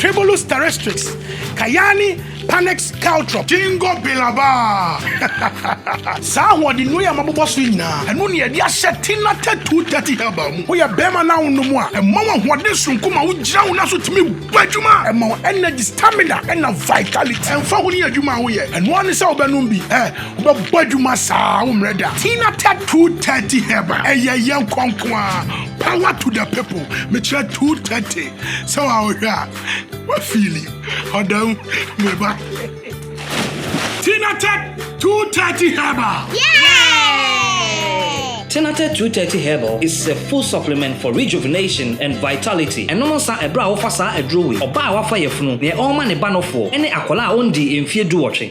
Tribulus terrestrix, Kayani Panex Caltrop, Jingo Bilaba. Sa wadi no ya mabobo so nyina. Eno ne ye set Kinaata 230 herbal. Wo ya bema na wo no mo a, emma wo hode sonkoma wo gira wo na so timi badwuma. Emma wo energy, stamina, and vitality. Emfa wo ne adwuma wo ye. Eno ane se wo benum bi. Wo be badwuma sa wo mreda. Kinaata 230 herbal. Eye yen konkwa. Power to the people. Me try 230. So I hear. What feeling? Adam, me back. Kinaata 230 herbal. Yeah! Kinaata 230 herbal is a full supplement for rejuvenation and vitality. And no sa ebra ofa sa edrowi. Oba wafa yefunu. Ne oma ne banofo. Ene akola ondi emfie duoche.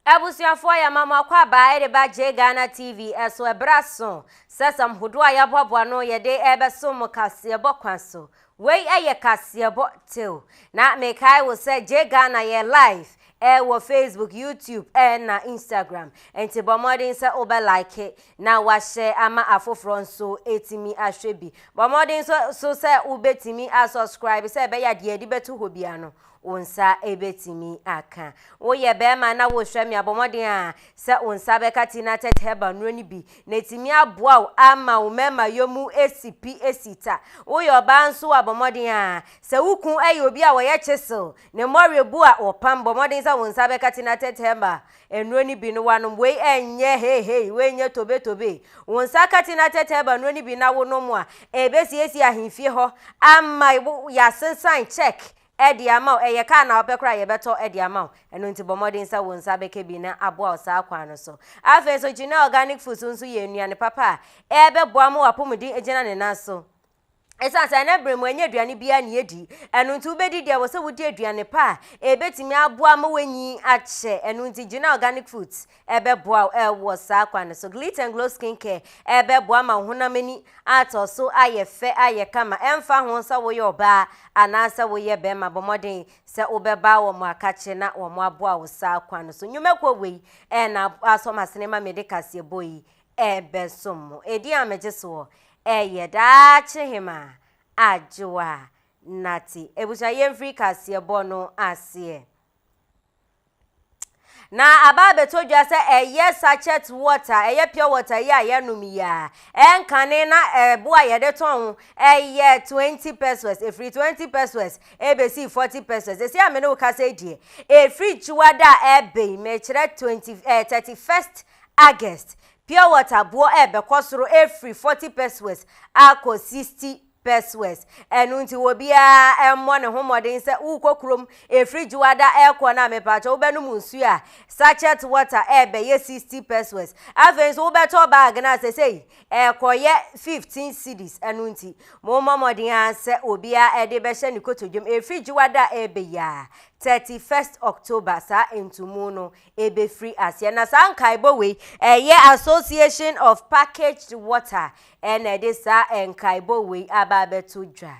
Abusiafo ya mama kwa ba ede ba Ghana TV eso ebraso sesam hodo ya boboa no ye de ebeso mo kase bokwanso we eye kase bo til na me kai wo se Ghana ye live wo Facebook, YouTube, na Instagram. Enti bomodin se obe like it. Na wa share ama afofron so etimi ahwebi. Bomodin so se ubetimi a subscribe se be ya de betu hobia no. Unsa ebetimi aka. Wo ye be ma na wo hwɛ me abomodin a se unsa be katina teteba no ni bi. Na etimi aboa ama wo mema yomu esipi esita. Wo ye oba nso abomodin a se wukun ayi obi a wo ye chesel. Ne morebu a opam bomodin sa unsa be katina teteba. Enro ni bi no wanom we enye he we enye tobe. Unsa katina teteba no ni bi na wo no mo a ebesi esi ahemfie ho ama ya sensan check. Edi amao eye ka na opekra ye beto edi amao eno nti bomodin sa wonsa beke bi na aboa osa akwa no so afa so gina organic food nso ye nuane papa ebe boa mo apomudin egina ne naso esa sa na bremu anya aduane bia ne yedi eno nti ubedi dia wo se wodi aduane pa ebetimi aboa mo wanyi ache eno nti gina organic foods ebe boa wo sa akwa no so glitter and glow skin care ebe boa ma honamani atoso ayefe ayekama emfa ho nsa wo ye oba anasa wo ye be ma bomodin se obeba wo mo akache na wo mo aboa wo sa akwa no so nyumekwo wei na asoma sinema medicals ye boyi ebe somo edi amejeso eye da chihima ajwa nati ebucha yemfri kase bono ase na ababe todwa se eye sachet water eye pure water ya yanum ya enkane na boa ye de ton eye 20 pesos e free 20 pesos e be see 40 pesos e see amene wo kase die e free juwada ebe me kire 31st August pure water bo ebe kosoro e free 40 pesos ako 60 pesos enunti wobia emmo ne homodin se ukokrom e fridge wada ekwo na mepacho ubenu munsu a sachet water ebe ye 60 pesos afen so ubeto bag na sesei ekoye 15 cedis enunti mo momodin anse obia ede be hye ni kotodwem e fridge wada ebe ya 31st October sa entumuno ebe free asia na sankai bowe eye Association of Packaged Water ene de sa enkaibo we ababeto dwa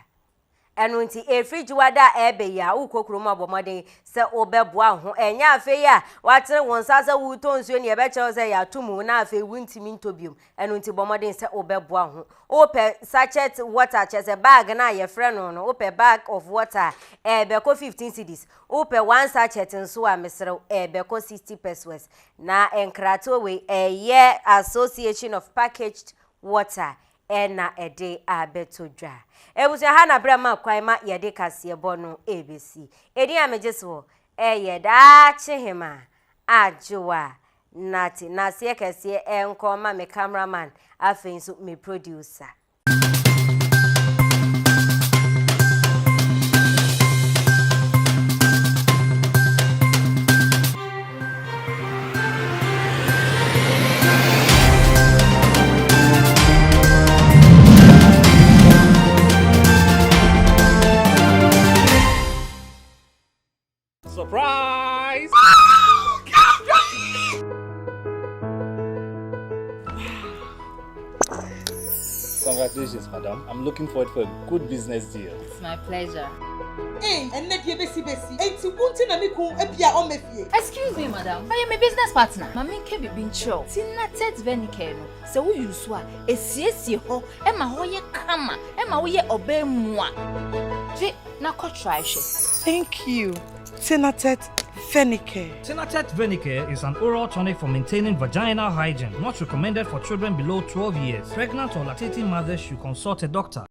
enunti e fridge wada ebe ya ukokrom abomode se obeboa ho enya afe ya watere wonsa se wutonsuo ne ebe chew se ya tumu na afe wuntimi ntobium enunti bomode se obeboa ho ope sachet water chese bag na ye freno no ope bag of water ebe ko 15 cedis ope one sachet nso a mesre ebe ko 60 pesos na enkrato we eye Association of Packaged Water ena ede abetodwa ebusia ha na brama kwaima yede kase bono ebesi edi amejeso da chihima ajwa nati na sie kase enko ma me cameraman afenso me producer Surprise! madam. I'm looking forward for a good business deal. It's my pleasure. Hey, and let you besi. Ain't you wanting a miku epia on me fie? Excuse me, madam. I am a business partner. Mami can be being show. Kinaata venicano. So we use what? A CSC ho. Emma hoye kama. Emma hoye obey moi. Na ko try she. Thank you. Kinaata Fenicare. Kinaata Venicare is an oral tonic for maintaining vaginal hygiene, not recommended for children below 12 years. Pregnant or lactating mothers should consult a doctor.